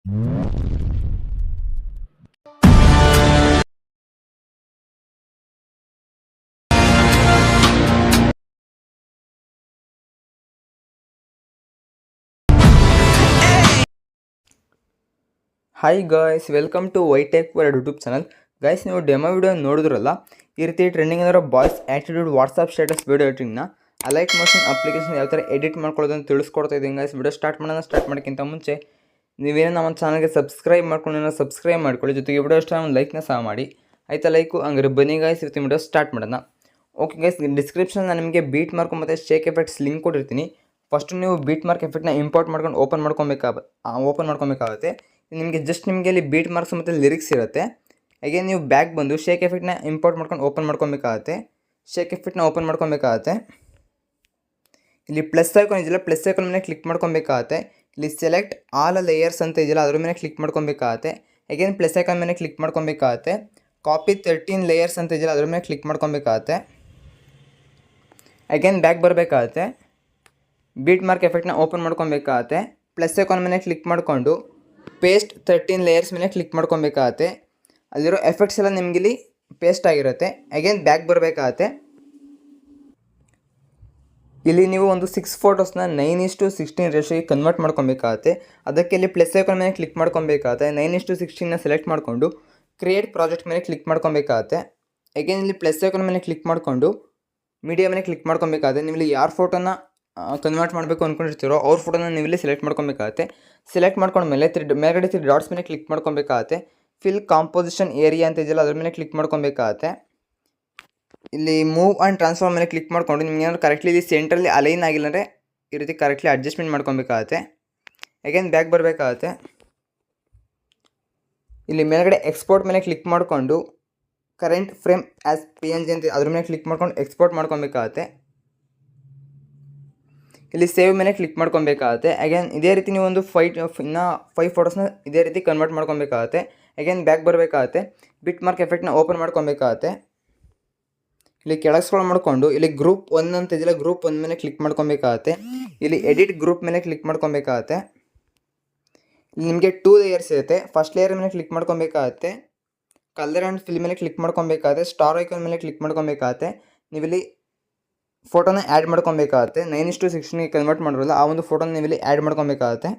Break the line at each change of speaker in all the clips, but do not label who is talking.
Hi guys, welcome to Y Tech world YouTube channel. Guys, ನೀವು demo video ನೋಡಿದ್ರಲ್ಲ, ಈ ರೀತಿ ಟ್ರೆಂಡಿಂಗ್ ಅಂದರೆ boys attitude WhatsApp status video ಎಡಿಟಿಂಗ್ನ ಅಲೈಕ್ ಮೋಷನ್ ಅಪ್ಲಿಕೇಶನ್ ಯಾವ ಥರ ಎಡಿಟ್ ಮಾಡ್ಕೊಳ್ಳೋದು ಅಂತ ತಿಳಿಸ್ಕೊಡ್ತಾ ಇದ್ದೀನಿ. ಗೈಸ್, ವಿಡಿಯೋ ಸ್ಟಾರ್ಟ್ ಮಾಡೋಕ್ಕಿಂತ ಮುಂಚೆ ನೀವೇನೋ ನಮ್ಮ ಚಾನಲ್ಗೆ ಸಬ್ಸ್ಕ್ರೈಬ್ ಮಾಡ್ಕೊಂಡು ಸಬ್ಸ್ಕ್ರೈಬ್ ಮಾಡ್ಕೊಳ್ಳಿ, ಜೊತೆಗೆ ವಿಡಿಯೋ ಇಷ್ಟ ಒಂದು ಲೈಕ್ನ ಸಹ ಮಾಡಿ. ಆಯಿತಾ ಲೈಕು? ಹಂಗಾರೆ ಬನ್ನಿ ಗೈಸ್, ಇವತ್ತಿನ ವಿಡಿಯೋ ಸ್ಟಾರ್ಟ್ ಮಾಡೋಣ. ಓಕೆ ಗೈಸ್, ಡಿಸ್ಕ್ರಿಪ್ಷನ್ ನಾನು ನಿಮಗೆ ಬೀಟ್ ಮಾರ್ಕ್ ಮತ್ತು ಶೇಕ್ ಎಫೆಕ್ಟ್ಸ್ ಲಿಂಕ್ ಕೊಟ್ಟಿರ್ತೀನಿ. ಫಸ್ಟು ನೀವು ಬೀಟ್ ಮಾರ್ಕ್ ಎಫೆಕ್ಟ್ನ ಇಂಪೋರ್ಟ್ ಮಾಡ್ಕೊಂಡು ಓಪನ್ ಮಾಡ್ಕೊಬೇಕಾಗುತ್ತೆ. ನಿಮಗೆ ಇಲ್ಲಿ ಬೀಟ್ ಮಾರ್ಕ್ಸ್ ಮತ್ತು ಲಿರಿಕ್ಸ್ ಇರುತ್ತೆ. ಹಾಗೆ ನೀವು ಬ್ಯಾಕ್ ಬಂದು ಶೇಕ್ ಎಫೆಕ್ಟ್ನ ಇಂಪೋರ್ಟ್ ಮಾಡ್ಕೊಂಡು ಓಪನ್ ಮಾಡ್ಕೊಬೇಕಾಗುತ್ತೆ. ಶೇಕ್ ಎಫೆಕ್ಟ್ನ ಓಪನ್ ಮಾಡ್ಕೊಬೇಕಾಗುತ್ತೆ. ಇಲ್ಲಿ ಪ್ಲಸ್ ಐಕಾನ್ ಇದೆಯಲ್ಲ, ಪ್ಲಸ್ ಐಕಾನ್ ಮೇಲೆ ಕ್ಲಿಕ್ ಮಾಡ್ಕೊಬೇಕಾಗುತ್ತೆ. ಇಲ್ಲಿ ಸೆಲೆಕ್ಟ್ ಆಲ್ ಲೇಯರ್ಸ್ ಅಂತ ಇದೆಯಲ್ಲ, ಅದ್ರ ಮೇಲೆ ಕ್ಲಿಕ್ ಮಾಡ್ಕೊಬೇಕಾಗುತ್ತೆ. ಅಗೇನ್ ಪ್ಲಸ್ ಐಕಾನ್ ಮೇಲೆ ಕ್ಲಿಕ್ ಮಾಡ್ಕೊಬೇಕಾಗುತ್ತೆ. ಕಾಪಿ 13 ಲೇಯರ್ಸ್ ಅಂತ ಇದೆಯಲ್ಲ, ಅದ್ರ ಮೇಲೆ ಕ್ಲಿಕ್ ಮಾಡ್ಕೊಬೇಕಾಗುತ್ತೆ. ಅಗೇನ್ ಬ್ಯಾಕ್ ಬರಬೇಕಾಗುತ್ತೆ. ಬೀಟ್ ಮಾರ್ಕ್ ಎಫೆಕ್ಟ್ನ ಓಪನ್ ಮಾಡ್ಕೊಬೇಕಾಗುತ್ತೆ. ಪ್ಲಸ್ ಐಕಾನ್ ಮೇಲೆ ಕ್ಲಿಕ್ ಮಾಡಿಕೊಂಡು ಪೇಸ್ಟ್ 13 ಲೇಯರ್ಸ್ ಮೇಲೆ ಕ್ಲಿಕ್ ಮಾಡ್ಕೊಬೇಕಾಗುತ್ತೆ. ಅಲ್ಲಿರೋ ಎಫೆಕ್ಟ್ಸ್ ಎಲ್ಲ ನಿಮಗಿಲ್ಲಿ ಪೇಸ್ಟ್ ಆಗಿರುತ್ತೆ. ಅಗೇನ್ ಬ್ಯಾಕ್ ಬರಬೇಕಾಗುತ್ತೆ. ಇಲ್ಲಿ ನೀವು ಒಂದು 6 ಫೋಟೋಸ್ನ 9:16 ರೇಷಿಯೋಗೆ ಕನ್ವರ್ಟ್ ಮಾಡ್ಕೊಬೇಕಾಗುತ್ತೆ. ಅದಕ್ಕೆ ಇಲ್ಲಿ ಪ್ಲಸ್ ಐಕಾನ್ ಮೇಲೆ ಕ್ಲಿಕ್ ಮಾಡ್ಕೊಬೇಕಾಗುತ್ತೆ. 9:16ನ ಸೆಲೆಕ್ಟ್ ಮಾಡಿಕೊಂಡು ಕ್ರಿಯೇಟ್ ಪ್ರಾಜೆಕ್ಟ್ ಮೇಲೆ ಕ್ಲಿಕ್ ಮಾಡ್ಕೊಬೇಕಾಗುತ್ತೆ. ಅಗೇನ್ ಇಲ್ಲಿ ಪ್ಲಸ್ ಐಕಾನ್ ಮೇಲೆ ಕ್ಲಿಕ್ ಮಾಡಿಕೊಂಡು ಮೀಡಿಯಾ ಮೇಲೆ ಕ್ಲಿಕ್ ಮಾಡ್ಕೊಬೇಕಾಗುತ್ತೆ. ನೀವು ಇಲ್ಲಿ ಯಾರ ಫೋಟೋನ ಕನ್ವರ್ಟ್ ಮಾಡಬೇಕು ಅಂದ್ಕೊಂಡಿರ್ತೀರೋ ಅವ್ರ ಫೋಟೋನ ನೀವು ಇಲ್ಲಿ ಸೆಲೆಕ್ಟ್ ಮಾಡ್ಕೊಬೇಕಾಗುತ್ತೆ. ಸೆಲೆಕ್ಟ್ ಮಾಡ್ಕೊಂಡ್ಮೇಲೆ ಮೇಲ್ಗಡೆ 3 ಡಾಟ್ಸ್ ಮೇಲೆ ಕ್ಲಿಕ್ ಮಾಡ್ಕೊಬೇಕಾಗುತ್ತೆ. ಫಿಲ್ ಕಾಂಪೋಸಿಷನ್ ಏರಿಯಾ ಅಂತ ಇದೆಯಲ್ಲ, ಅದ್ರ ಮೇಲೆ ಕ್ಲಿಕ್ ಮಾಡ್ಕೊಬೇಕಾಗುತ್ತೆ. ಇಲ್ಲಿ ಮೂವ್ ಆ್ಯಂಡ್ ಟ್ರಾನ್ಸ್ಫಾರ್ಮ್ ಮೇಲೆ ಕ್ಲಿಕ್ ಮಾಡಿಕೊಂಡು ನಿಮ್ಗೆ ಏನಾದ್ರು ಕರೆಕ್ಟ್ಲಿ ಇಲ್ಲಿ ಸೆಂಟ್ರಲ್ಲಿ ಅಲೈನ್ ಆಗಿಲ್ಲ ಅಂದರೆ ಈ ರೀತಿ ಕರೆಕ್ಟ್ಲಿ ಅಡ್ಜಸ್ಟ್ಮೆಂಟ್ ಮಾಡ್ಕೊಬೇಕಾಗುತ್ತೆ. ಅಗೇನ್ ಬ್ಯಾಕ್ ಬರಬೇಕಾಗುತ್ತೆ. ಇಲ್ಲಿ ಮೇಲ್ಗಡೆ ಎಕ್ಸ್ಪೋರ್ಟ್ ಮೇಲೆ ಕ್ಲಿಕ್ ಮಾಡಿಕೊಂಡು ಕರೆಂಟ್ ಫ್ರೇಮ್ ಆ್ಯಸ್ PNG ಅಂತ ಅದ್ರ ಮೇಲೆ ಕ್ಲಿಕ್ ಮಾಡ್ಕೊಂಡು ಎಕ್ಸ್ಪೋರ್ಟ್ ಮಾಡ್ಕೊಬೇಕಾಗುತ್ತೆ. ಇಲ್ಲಿ ಸೇವ್ ಮೇಲೆ ಕ್ಲಿಕ್ ಮಾಡ್ಕೊಬೇಕಾಗುತ್ತೆ. ಅಗೇನ್ ಇದೇ ರೀತಿ ನೀವು ಒಂದು 5 ಫೋಟೋಸ್ನ ಇದೇ ರೀತಿ ಕನ್ವರ್ಟ್ ಮಾಡ್ಕೊಬೇಕಾಗುತ್ತೆ. ಅಗೇನ್ ಬ್ಯಾಕ್ ಬರಬೇಕಾಗುತ್ತೆ. ಬಿಟ್ ಮಾರ್ಕ್ ಎಫೆಕ್ಟ್ನ ಓಪನ್ ಮಾಡ್ಕೊಬೇಕಾಗುತ್ತೆ. ಇಲ್ಲಿ ಕೆಳಗೆ ಸ್ಕ್ರೋಲ್ ಮಾಡಿಕೊಂಡು ಇಲ್ಲಿ ಗ್ರೂಪ್ 1 ಅಂತ ಇದೆಯಲ್ಲ, ಗ್ರೂಪ್ 1 ಮೇಲೆ ಕ್ಲಿಕ್ ಮಾಡ್ಕೊಬೇಕಾಗುತ್ತೆ. ಇಲ್ಲಿ ಎಡಿಟ್ ಗ್ರೂಪ್ ಮೇಲೆ ಕ್ಲಿಕ್ ಮಾಡ್ಕೊಬೇಕಾಗುತ್ತೆ. ಇಲ್ಲಿ ನಿಮಗೆ 2 ಲೇಯರ್ಸ್ ಇರುತ್ತೆ. ಫಸ್ಟ್ ಲೇಯರ್ ಮೇಲೆ ಕ್ಲಿಕ್ ಮಾಡ್ಕೊಬೇಕಾಗುತ್ತೆ. ಕಲರ್ ಆ್ಯಂಡ್ ಫಿಲ್ ಮೇಲೆ ಕ್ಲಿಕ್ ಮಾಡ್ಕೊಬೇಕಾಗುತ್ತೆ. ಸ್ಟಾರ್ ಐಕಾನ್ ಮೇಲೆ ಕ್ಲಿಕ್ ಮಾಡ್ಕೊಬೇಕಾಗುತ್ತೆ. ನೀವಿಲ್ಲಿ ಫೋಟೋನ ಆ್ಯಡ್ ಮಾಡ್ಕೊಬೇಕಾಗುತ್ತೆ. 9:16ಗೆ ಕನ್ವರ್ಟ್ ಮಾಡಿರಲ್ಲ, ಆ ಒಂದು ಫೋಟೋನ ನೀವಿಲ್ಲಿ ಆ್ಯಡ್ ಮಾಡ್ಕೊಬೇಕಾಗುತ್ತೆ.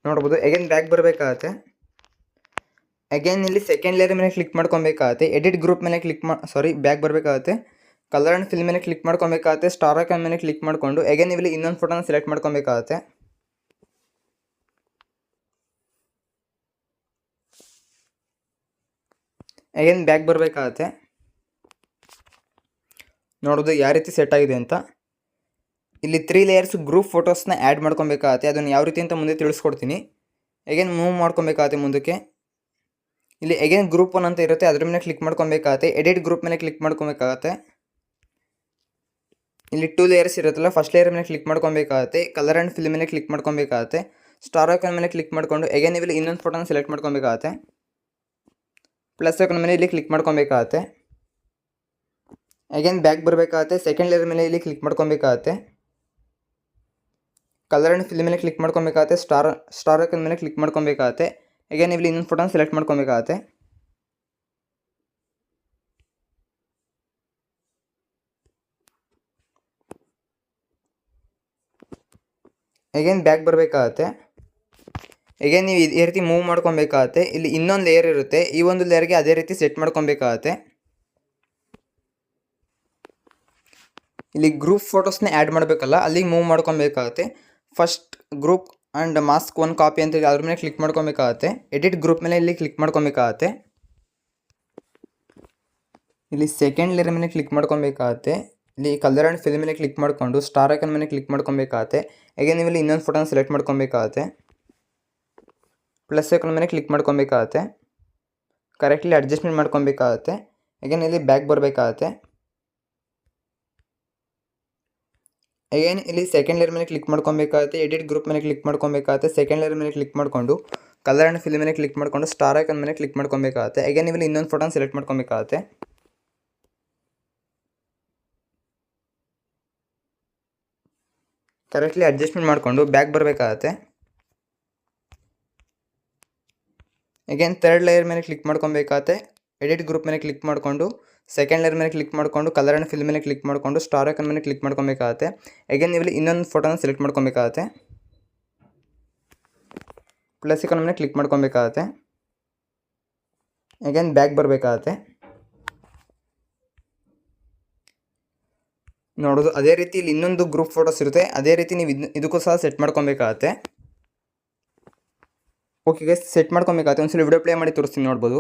ನೋಡ್ಬೋದು. ಅಗೇನ್ ಬ್ಯಾಕ್ ಬರಬೇಕಾಗುತ್ತೆ. ಅಗೇನ್ ಇಲ್ಲಿ ಸೆಕೆಂಡ್ ಲೇಯರ್ ಮೇಲೆ ಕ್ಲಿಕ್ ಮಾಡ್ಕೊಬೇಕಾಗುತ್ತೆ. ಎಡಿಟ್ ಗ್ರೂಪ್ ಮೇಲೆ ಬ್ಯಾಕ್ ಬರಬೇಕಾಗುತ್ತೆ. ಕಲರ್ ಆ್ಯಂಡ್ ಫಿಲ್ ಮೇಲೆ ಕ್ಲಿಕ್ ಮಾಡ್ಕೊಬೇಕಾಗುತ್ತೆ. ಸ್ಟಾರ್ ಐಕಾನ್ ಮೇಲೆ ಕ್ಲಿಕ್ ಮಾಡಿಕೊಂಡು ಅಗೇನ್ ನೀವಿಲ್ಲಿ ಇನ್ನೊಂದು ಫೋಟೋನ ಸೆಲೆಕ್ಟ್ ಮಾಡ್ಕೊಬೇಕಾಗುತ್ತೆ. ಅಗೇನ್ ಬ್ಯಾಕ್ ಬರಬೇಕಾಗುತ್ತೆ. ನೋಡೋದು ಯಾವ ರೀತಿ ಸೆಟ್ ಆಗಿದೆ ಅಂತ. ಇಲ್ಲಿ 3 ಲೇಯರ್ಸ್ ಗ್ರೂಪ್ ಫೋಟೋಸ್ನ ಆ್ಯಡ್ ಮಾಡ್ಕೊಬೇಕಾಗುತ್ತೆ. ಅದನ್ನು ಯಾವ ರೀತಿ ಅಂತ ಮುಂದೆ ತಿಳಿಸ್ಕೊಡ್ತೀನಿ. ಅಗೇನ್ ಮೂವ್ ಮಾಡ್ಕೊಬೇಕಾಗುತ್ತೆ ಮುಂದಕ್ಕೆ. ಇಲ್ಲಿ ಅಗೇನ್ ಗ್ರೂಪ್ 1 ಅಂತ ಇರುತ್ತೆ, ಅದ್ರ ಮೇಲೆ ಕ್ಲಿಕ್ ಮಾಡ್ಕೊಬೇಕಾಗುತ್ತೆ. ಎಡಿಟ್ ಗ್ರೂಪ್ ಮೇಲೆ ಕ್ಲಿಕ್ ಮಾಡ್ಕೊಬೇಕಾಗುತ್ತೆ. ಇಲ್ಲಿ 2 ಲೇಯರ್ಸ್ ಇರುತ್ತಲ್ಲ, ಫಸ್ಟ್ ಲೇಯರ್ ಮೇಲೆ ಕ್ಲಿಕ್ ಮಾಡ್ಕೊಬೇಕಾಗುತ್ತೆ. ಕಲರ್ ಆ್ಯಂಡ್ ಫಿಲ್ ಮೇಲೆ ಕ್ಲಿಕ್ ಮಾಡ್ಕೊಬೇಕಾಗುತ್ತೆ. ಸ್ಟಾರ್ ಐಕಾನ್ ಮೇಲೆ ಕ್ಲಿಕ್ ಮಾಡಿಕೊಂಡು ಅಗೇನ್ ಇಲ್ಲಿ ಇನ್ನೊಂದು ಫೋಟೋನ ಸೆಲೆಕ್ಟ್ ಮಾಡ್ಕೊಬೇಕಾಗುತ್ತೆ. ಪ್ಲಸ್ ಐಕಾನ್ ಮೇಲೆ ಇಲ್ಲಿ ಕ್ಲಿಕ್ ಮಾಡ್ಕೊಬೇಕಾಗುತ್ತೆ. ಅಗೇನ್ ಬ್ಯಾಕ್ ಬರಬೇಕಾಗುತ್ತೆ. ಸೆಕೆಂಡ್ ಲೇಯರ್ ಮೇಲೆ ಇಲ್ಲಿ ಕ್ಲಿಕ್ ಮಾಡ್ಕೊಬೇಕಾಗುತ್ತೆ. ಕಲರ್ ಆ್ಯಂಡ್ ಫಿಲ್ ಮೇಲೆ ಕ್ಲಿಕ್ ಮಾಡ್ಕೊಬೇಕಾಗುತ್ತೆ. ಸ್ಟಾರ್ ಐಕಾನ್ ಮೇಲೆ ಕ್ಲಿಕ್ ಮಾಡ್ಕೊಬೇಕಾಗುತ್ತೆ. ಅಗೇನ್ ಇಲ್ಲಿ ಇನ್ನೊಂದು ಫೋಟೋನ ಸೆಲೆಕ್ಟ್ ಮಾಡ್ಕೊಬೇಕಾಗುತ್ತೆ. ಅಗೇನ್ ಬ್ಯಾಕ್ ಬರಬೇಕಾಗುತ್ತೆ. ಅಗೇನ್ ನೀವು ಇದೇ ರೀತಿ ಮೂವ್ ಮಾಡ್ಕೊಬೇಕಾಗುತ್ತೆ. ಇಲ್ಲಿ ಇನ್ನೊಂದು ಲೇಯರ್ ಇರುತ್ತೆ, ಈ ಒಂದು ಲೇಯರ್ಗೆ ಅದೇ ರೀತಿ ಸೆಟ್ ಮಾಡ್ಕೊಬೇಕಾಗುತ್ತೆ. ಇಲ್ಲಿ ಗ್ರೂಪ್ ಫೋಟೋಸ್ನ ಆ್ಯಡ್ ಮಾಡಬೇಕಲ್ಲ, ಅಲ್ಲಿಗೆ ಮೂವ್ ಮಾಡ್ಕೊಬೇಕಾಗುತ್ತೆ. First group and mask 1 copy ಅಂತ ಅದ್ರ ಮೇಲೆ ಕ್ಲಿಕ್ ಮಾಡ್ಕೊಬೇಕಾಗುತ್ತೆ. ಎಡಿಟ್ ಗ್ರೂಪ್ ಮೇಲೆ ಇಲ್ಲಿ ಕ್ಲಿಕ್ ಮಾಡ್ಕೊಬೇಕಾಗುತ್ತೆ. ಇಲ್ಲಿ ಸೆಕೆಂಡ್ ಲೇಯರ್ ಮೇಲೆ ಕ್ಲಿಕ್ ಮಾಡ್ಕೊಬೇಕಾಗುತ್ತೆ. ಇಲ್ಲಿ ಕಲರ್ ಆ್ಯಂಡ್ ಫಿಲ್ ಮೇಲೆ ಕ್ಲಿಕ್ ಮಾಡಿಕೊಂಡು ಸ್ಟಾರ್ ಐಕಾನ್ ಮೇಲೆ ಕ್ಲಿಕ್ ಮಾಡ್ಕೊಬೇಕಾಗುತ್ತೆ. ಅಗೇನ್ ನೀವು ಇಲ್ಲಿ ಇನ್ನೊಂದು ಫೋಟೋನ ಸೆಲೆಕ್ಟ್ ಮಾಡ್ಕೊಬೇಕಾಗುತ್ತೆ. ಪ್ಲಸ್ ಐಕಾನ್ ಮೇಲೆ ಕ್ಲಿಕ್ ಮಾಡ್ಕೊಬೇಕಾಗುತ್ತೆ. ಕರೆಕ್ಟ್ಲಿ ಅಡ್ಜಸ್ಟ್ಮೆಂಟ್ ಮಾಡ್ಕೊಬೇಕಾಗುತ್ತೆ. ಅಗೇನ್ ಇಲ್ಲಿ ಬ್ಯಾಕ್ ಬರಬೇಕಾಗುತ್ತೆ. ಅಗೇನ್ ಇಲ್ಲಿ ಸೆಕೆಂಡ್ ಲೇಯರ್ ಮೇಲೆ ಕ್ಲಿಕ್ ಮಾಡ್ಕೊಬೇಕಾಗುತ್ತೆ. ಎಡಿಟ್ ಗ್ರೂಪ್ ಮೇಲೆ ಕ್ಲಿಕ್ ಮಾಡ್ಕೊಬೇಕಾಗುತ್ತೆ. ಸೆಕೆಂಡ್ ಲೇಯರ್ ಮೇಲೆ ಕ್ಲಿಕ್ ಮಾಡಿಕೊಂಡು ಕಲರ್ ಆ್ಯಂಡ್ ಫಿಲ್ ಮೇಲೆ ಕ್ಲಿಕ್ ಮಾಡಿಕೊಂಡು ಸ್ಟಾರ್ ಐಕಾನ್ ಮೇಲೆ ಕ್ಲಿಕ್ ಮಾಡ್ಕೊಬೇಕಾಗುತ್ತೆ. ಅಗೇನ್ ಇಲ್ಲಿ ಇನ್ನೊಂದು ಫೋಟೋನ ಸೆಲೆಕ್ಟ್ ಮಾಡ್ಕೊಬೇಕಾಗುತ್ತೆ. ಕರೆಕ್ಟ್ಲಿ ಅಡ್ಜಸ್ಟ್ಮೆಂಟ್ ಮಾಡಿಕೊಂಡು ಬ್ಯಾಕ್ ಬರಬೇಕಾಗತ್ತೆ. ಅಗೇನ್ ಥರ್ಡ್ ಲೇಯರ್ ಮೇಲೆ ಕ್ಲಿಕ್ ಮಾಡ್ಕೊಬೇಕಾಗತ್ತೆ. ಎಡಿಟ್ ಗ್ರೂಪ್ ಮೇಲೆ ಕ್ಲಿಕ್ ಮಾಡಿಕೊಂಡು ಸೆಕೆಂಡ್ ಲೇಯರ್ ಮೇಲೆ ಕ್ಲಿಕ್ ಮಾಡಿಕೊಂಡು ಕಲರ್ ಆ್ಯಂಡ್ ಫಿಲ್ ಮೇಲೆ ಕ್ಲಿಕ್ ಮಾಡಿಕೊಂಡು ಸ್ಟಾರ್ ಐಕಾನ್ ಮೇಲೆ ಕ್ಲಿಕ್ ಮಾಡ್ಕೊಬೇಕಾಗತ್ತೆ. ಅಗೇನ್ ನೀವು ಇನ್ನೊಂದು ಫೋಟೋನ ಸೆಲೆಕ್ಟ್ ಮಾಡ್ಕೊಬೇಕಾಗತ್ತೆ. ಪ್ಲಸ್ ಐಕಾನ್ ಮೇಲೆ ಕ್ಲಿಕ್ ಮಾಡ್ಕೊಬೇಕಾಗತ್ತೆ. ಅಗೇನ್ ಬ್ಯಾಕ್ ಬರಬೇಕಾಗತ್ತೆ. ನೋಡೋದು ಅದೇ ರೀತಿ ಇಲ್ಲಿ ಇನ್ನೊಂದು ಗ್ರೂಪ್ ಫೋಟೋಸ್ ಇರುತ್ತೆ. ಅದೇ ರೀತಿ ನೀವು ಇದಕ್ಕೂ ಸಹ ಸೆಟ್ ಮಾಡ್ಕೊಬೇಕಾಗತ್ತೆ. ಓಕೆ ಗೈಸ್, ಸೆಟ್ ಮಾಡ್ಕೊಬೇಕಾಗತ್ತೆ. ಒಂದ್ಸಲ ವಿಡಿಯೋ ಪ್ಲೇ ಮಾಡಿ ತೋರಿಸ್ತೀನಿ, ನೋಡ್ಬೋದು.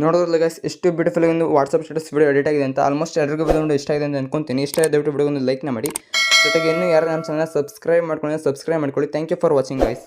ನೋಡೋದ್ರಲ್ಲ ಗೈಸ್ ಎಷ್ಟು ಬ್ಯೂಟಿಫುಲ್ ಒಂದು ವಾಟ್ಸಪ್ ಸ್ಟೇಟಸ್ ವಿಡಿಯೋ ಎಡಿಟ್ ಆಗಿದೆ ಅಂತ. ಆಲ್ಮೋಸ್ಟ್ ಎಲ್ಲರಿಗೂ ವಿಡಿಯೋ ಇಷ್ಟ ಆಗಿದೆ ಅಂತ ಅನ್ಕೊಂತೀನಿ. ಇಷ್ಟ ಆದ ವಿಡಿಯೋ ಒಂದು ಲೈಕ್ನ ಮಾಡಿ. ಜೊತೆಗೆ ಇನ್ನೂ ಯಾರು ನಮ್ಮ ಚಾನಲ್ ಸಬ್ಸ್ಕ್ರೈಬ್ ಮಾಡ್ಕೊಳ್ಳಿ thank you for watching guys.